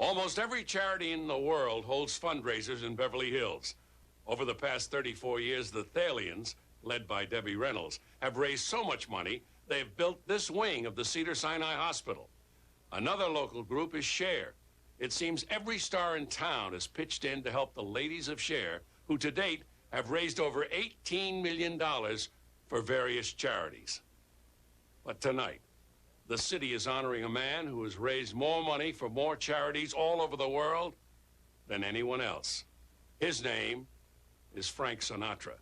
Almost every charity in the world holds fundraisers in Beverly Hills. Over the past 34 years, the Thalians, led by Debbie Reynolds, have raised so much money, they've built this wing of the Cedars-Sinai Hospital. Another local group is Share. It seems every star in town has pitched in to help the ladies of Share, who to date have raised over $18 million for various charities. But tonight, the city is honoring a man who has raised more money for more charities all over the world than anyone else. His name is Frank Sinatra.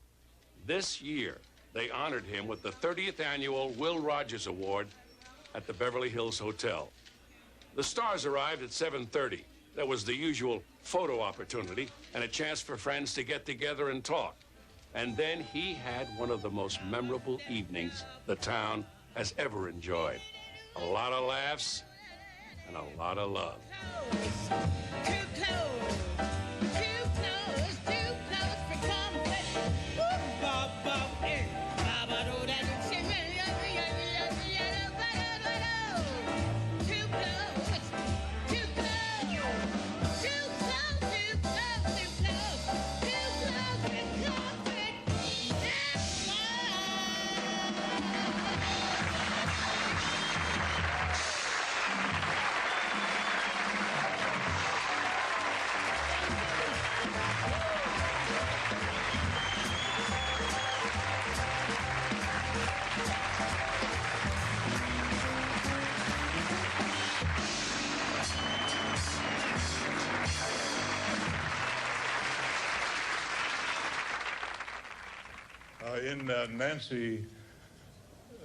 This year, they honored him with the 30th annual Will Rogers Award at the Beverly Hills Hotel. The stars arrived at 7:30. There was the usual photo opportunity and a chance for friends to get together and talk. And then he had one of the most memorable evenings the town has ever enjoyed. A lot of laughs and a lot of love. Too close, too close, too close for comfort. Ooh, bop, bop, eh. Ba-ba-do, da, do, shi, ma, ya, ya, ya, ya, ya, ba-da-ba-do. Too close, too close, too close, too close, too close, too close for comfort. That's love. In Nancy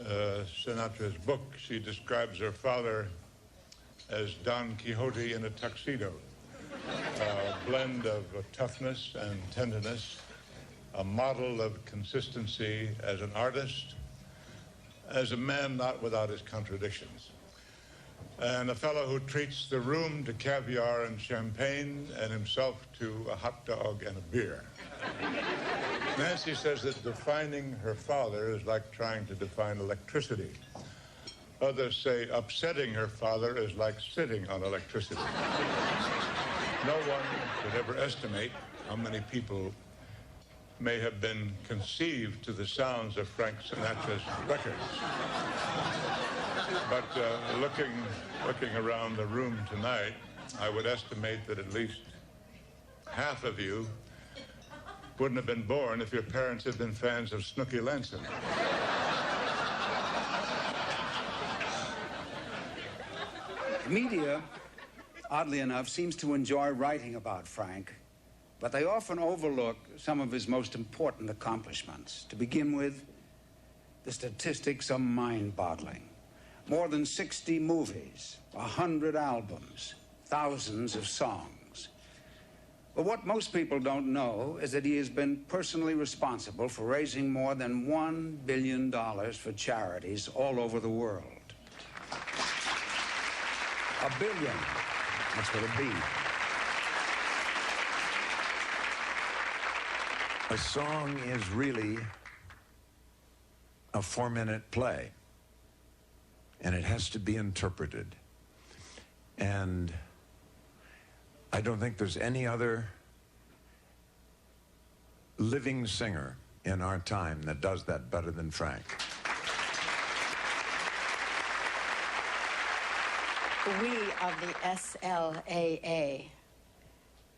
Sinatra's book, she describes her father as Don Quixote in a tuxedo, a blend of toughness and tenderness, a model of consistency as an artist, as a man not without his contradictions, and a fellow who treats the room to caviar and champagne and himself to a hot dog and a beer. Nancy says that defining her father is like trying to define electricity. Others say upsetting her father is like sitting on electricity. No one could ever estimate how many people may have been conceived to the sounds of Frank Sinatra's records. But looking around the room tonight, I would estimate that at least half of you wouldn't have been born if your parents had been fans of Snooky Lanson. The media, oddly enough, seems to enjoy writing about Frank, but they often overlook some of his most important accomplishments. To begin with, the statistics are mind-boggling. More than 60 movies, 100 albums, thousands of songs. But what most people don't know is that he has been personally responsible for raising more than $1 billion for charities all over the world. $1 billion. That's what it'd be. A song is really a 4-minute play, and it has to be interpreted. And I don't think there's any other living singer in our time that does that better than Frank. We of the SLAA,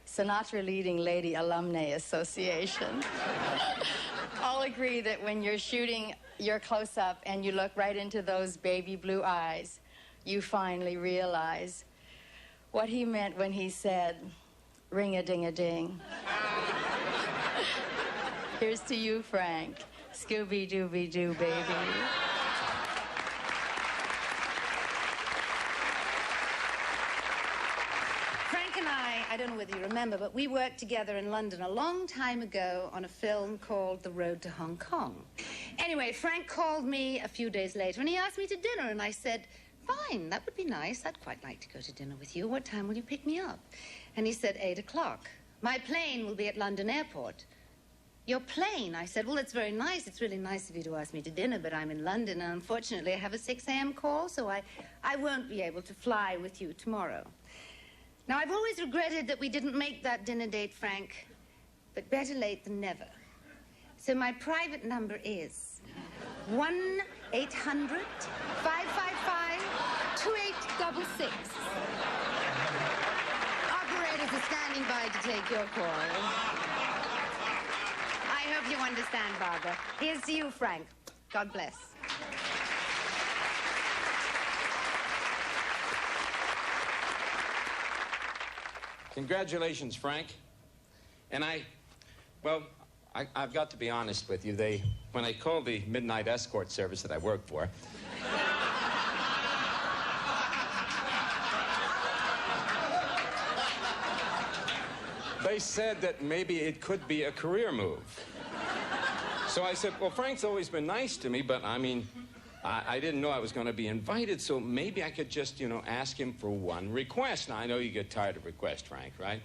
Sinatra Leading Lady Alumni Association, all agree that when you're shooting your close-up and you look right into those baby blue eyes, you finally realize what he meant when he said, ring-a-ding-a-ding. Here's to you, Frank. Scooby-Dooby-Doo, baby. Frank and I don't know whether you remember, but we worked together in London a long time ago on a film called The Road to Hong Kong. Anyway, Frank called me a few days later and he asked me to dinner, and I said, fine, that would be nice. I'd quite like to go to dinner with you. What time will you pick me up? And he said, 8 o'clock. My plane will be at London Airport. Your plane? I said, well, it's very nice. It's really nice of you to ask me to dinner, but I'm in London, and unfortunately I have a 6 a.m. call, so I won't be able to fly with you tomorrow. Now, I've always regretted that we didn't make that dinner date, Frank, but better late than never. So my private number is 1-800-555-2866. Operators are standing by to take your call. I hope you understand, Barbara. Here's to you, Frank. God bless. Congratulations, Frank. And I've got to be honest with you. When I called the midnight escort service that I work for, they said that maybe it could be a career move. So I said, well, Frank's always been nice to me, but I mean, I didn't know I was going to be invited, so maybe I could just, ask him for one request. Now, I know you get tired of requests, Frank, right?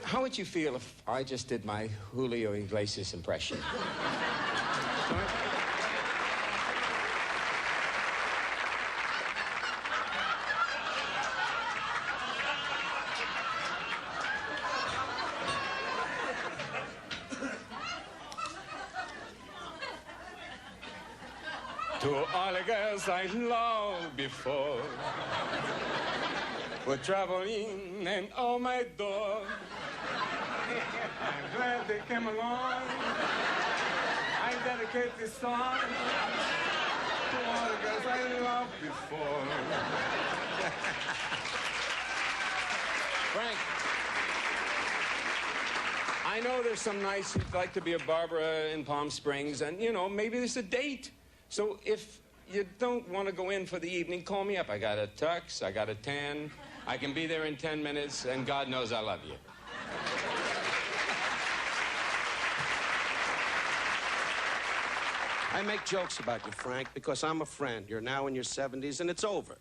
How would you feel if I just did my Julio Iglesias impression? To all the girls I loved before were traveling and on my door. I'm glad they came along. I dedicate this song to all the girls I loved before. Frank, I know there's some nights you'd like to be a Barbara in Palm Springs, and, maybe there's a date. So if you don't want to go in for the evening, call me up. I got a tux, I got a tan. I can be there in 10 minutes, and God knows I love you. I make jokes about you, Frank, because I'm a friend. You're now in your 70s, and it's over.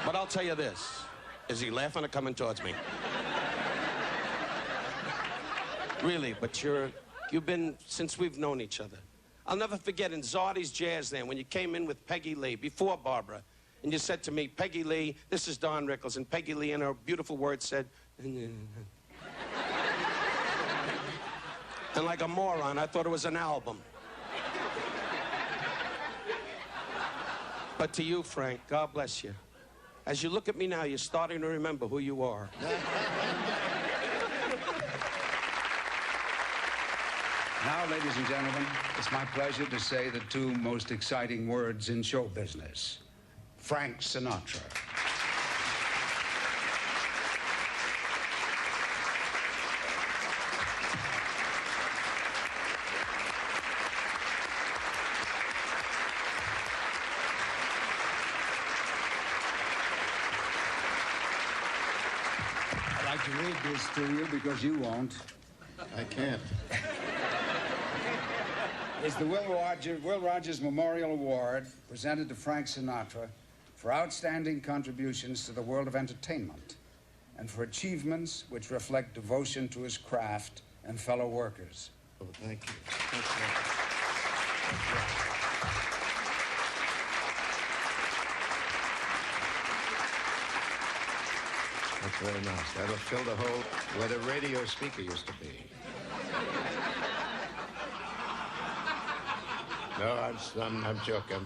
But I'll tell you this. Is he laughing or coming towards me? Really, but you've been, since we've known each other. I'll never forget in Zardy's Jazz then, when you came in with Peggy Lee, before Barbara, and you said to me, Peggy Lee, this is Don Rickles, and Peggy Lee, in her beautiful words, said, and like a moron, I thought it was an album. But to you, Frank, God bless you. As you look at me now, you're starting to remember who you are. Now, ladies and gentlemen, it's my pleasure to say the two most exciting words in show business. Frank Sinatra. I'd like to read this to you because you won't. I can't. Is the Will Rogers Memorial Award presented to Frank Sinatra for outstanding contributions to the world of entertainment and for achievements which reflect devotion to his craft and fellow workers. Oh, thank you. That's very nice. That'll fill the hole where the radio speaker used to be. No, I'm joking.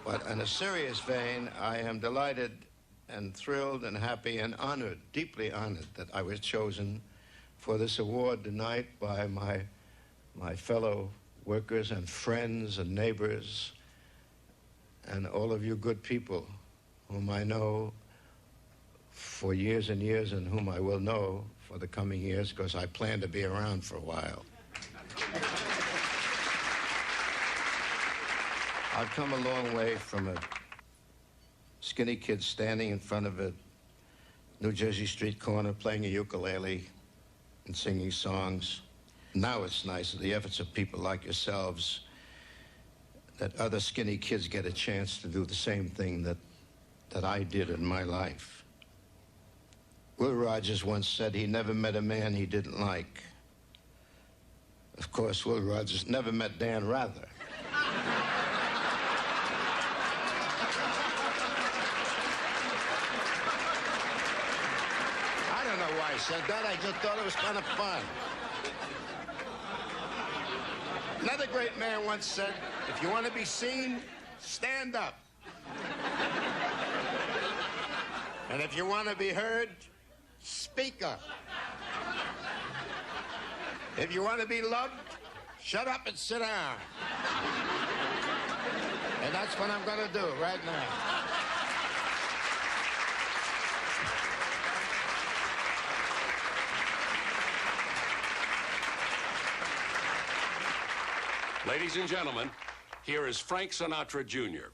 But in a serious vein, I am delighted and thrilled and happy and honored, deeply honored, that I was chosen for this award tonight by my fellow workers and friends and neighbors and all of you good people whom I know for years and years and whom I will know for the coming years because I plan to be around for a while. I've come a long way from a skinny kid standing in front of a New Jersey street corner playing a ukulele and singing songs. Now it's nice, the efforts of people like yourselves, that other skinny kids get a chance to do the same thing that I did in my life. Will Rogers once said he never met a man he didn't like. Of course, Will Rogers never met Dan Rather. I said that. I just thought it was kind of fun. Another great man once said, if you want to be seen, stand up. And if you want to be heard, speak up. If you want to be loved, shut up and sit down. And that's what I'm going to do right now. Ladies and gentlemen, here is Frank Sinatra, Jr.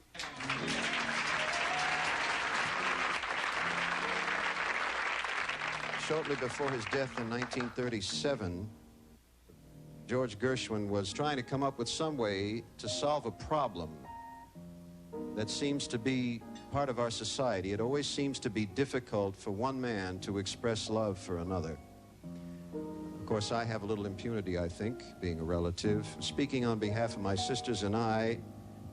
Shortly before his death in 1937, George Gershwin was trying to come up with some way to solve a problem that seems to be part of our society. It always seems to be difficult for one man to express love for another. Of course, I have a little impunity, I think, being a relative. Speaking on behalf of my sisters and I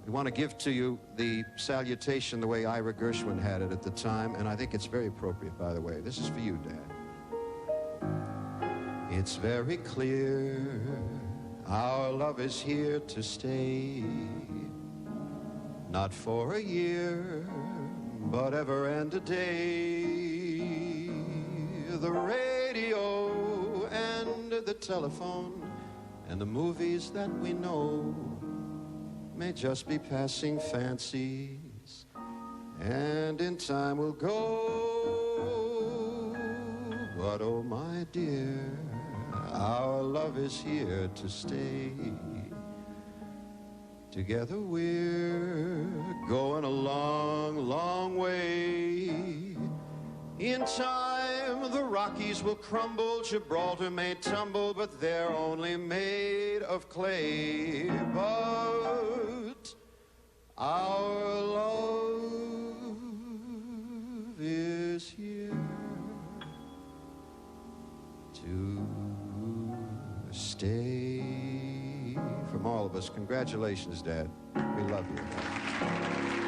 want to give to you the salutation the way Ira Gershwin had it at the time, and I think it's very appropriate, by the way. This is for you, Dad. It's very clear our love is here to stay, not for a year, but ever and a day. The radio and the telephone and the movies that we know may just be passing fancies, and in time will go. But oh my dear, our love is here to stay. Together we're going a long, long way. In time the Rockies will crumble, Gibraltar may tumble, but they're only made of clay. But our love is here to stay. From all of us, congratulations, Dad. We love you.